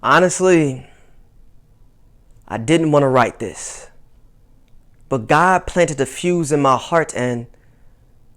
Honestly, I didn't want to write this, but God planted a fuse in my heart and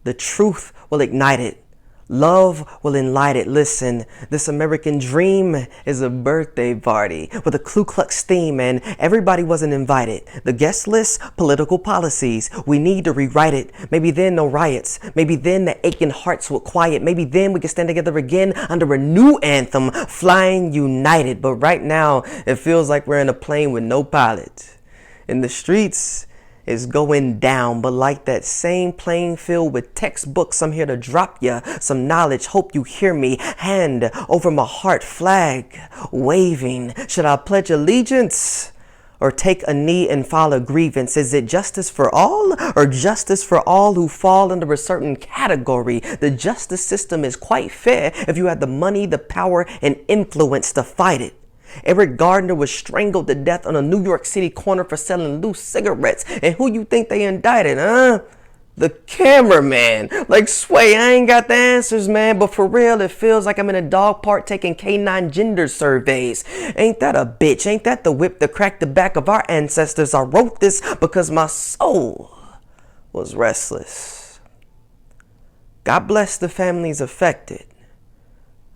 the truth will ignite it. Love will enlighten it. Listen, this American dream is a birthday party with a Ku Klux theme and everybody wasn't invited. The guest list, political policies. We need to rewrite it. Maybe then no riots. Maybe then the aching hearts will quiet. Maybe then we can stand together again under a new anthem, flying united. But right now, it feels like we're in a plane with no pilot. In the streets, is going down, but like that same plane filled with textbooks, I'm here to drop ya some knowledge. Hope you hear me. Hand over my heart, flag waving. Should I pledge allegiance or take a knee and file a grievance? Is it justice for all or justice for all who fall under a certain category? The justice system is quite fair if you have the money, the power, and influence to fight it. Eric Gardner was strangled to death on a New York City corner for selling loose cigarettes. And who you think they indicted, huh? The cameraman. Like, Sway, I ain't got the answers, man. But for real, it feels like I'm in a dog park taking canine gender surveys. Ain't that a bitch? Ain't that the whip that cracked the back of our ancestors? I wrote this because my soul was restless. God bless the families affected.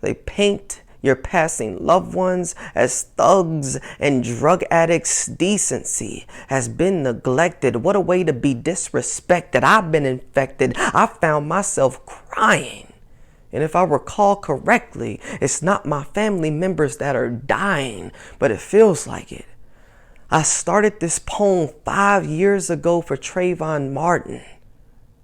They paint your passing loved ones as thugs and drug addicts. Decency has been neglected. What a way to be disrespected. I've been infected. I found myself crying. And if I recall correctly, it's not my family members that are dying, but it feels like it. I started this poem 5 years ago for Trayvon Martin.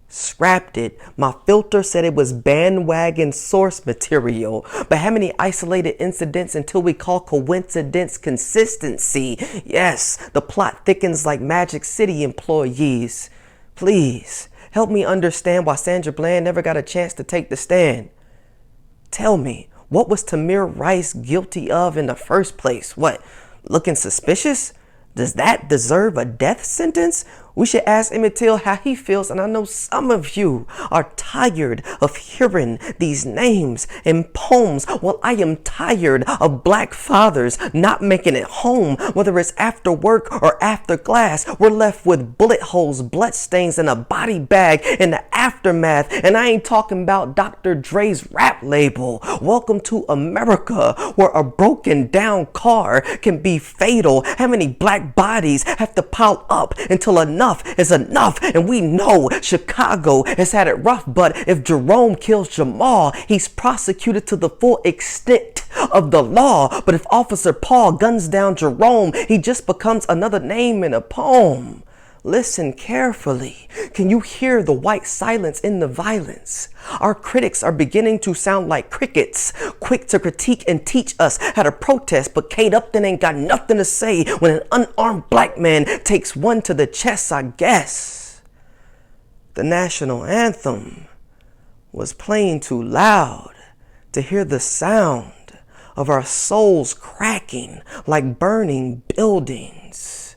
Scrapped it. My filter said it was bandwagon source material. But how many isolated incidents until we call coincidence consistency? Yes, the plot thickens like Magic City employees. Please, help me understand why Sandra Bland never got a chance to take the stand. Tell me, what was Tamir Rice guilty of in the first place? What, looking suspicious? Does that deserve a death sentence? We should ask Emmett Till how he feels, and I know some of you are tired of hearing these names in poems. Well, I am tired of black fathers not making it home, whether it's after work or after class. We're left with bullet holes, blood stains, and a body bag in the aftermath. And I ain't talking about Dr. Dre's rap label. Welcome to America, where a broken down car can be fatal. How many black bodies have to pile up until enough is enough? And we know Chicago has had it rough, but if Jerome kills Jamal, he's prosecuted to the full extent of the law. But if Officer Paul guns down Jerome, he just becomes another name in a poem. Listen carefully. Can you hear the white silence in the violence? Our critics are beginning to sound like crickets, quick to critique and teach us how to protest, but Kate Upton ain't got nothing to say when an unarmed black man takes one to the chest, I guess. The national anthem was playing too loud to hear the sound of our souls cracking like burning buildings.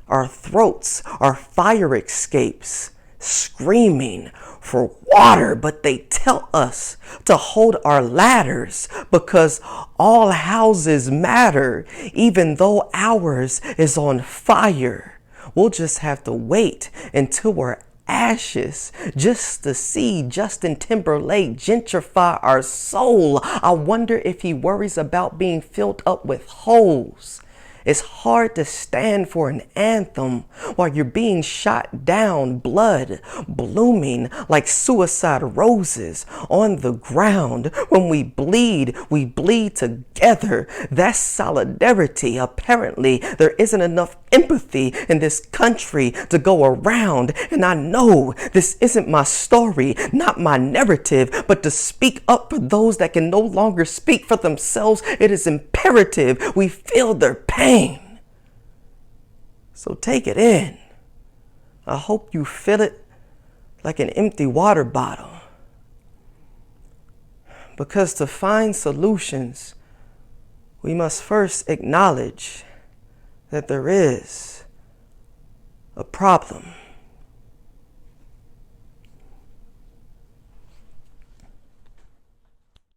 Our throats are fire escapes, screaming for water, but they tell us to hold our ladders because all houses matter, even though ours is on fire. We'll just have to wait until we're ashes just to see Justin Timberlake gentrify our soul. I wonder if he worries about being filled up with holes. It's hard to stand for an anthem while you're being shot down, blood blooming like suicide roses on the ground. When we bleed together. That's solidarity. Apparently, there isn't enough empathy in this country to go around. And I know this isn't my story, not my narrative, but to speak up for those that can no longer speak for themselves, it is imperative we feel their pain. So take it in. I hope you feel it like an empty water bottle. Because to find solutions, we must first acknowledge that there is a problem.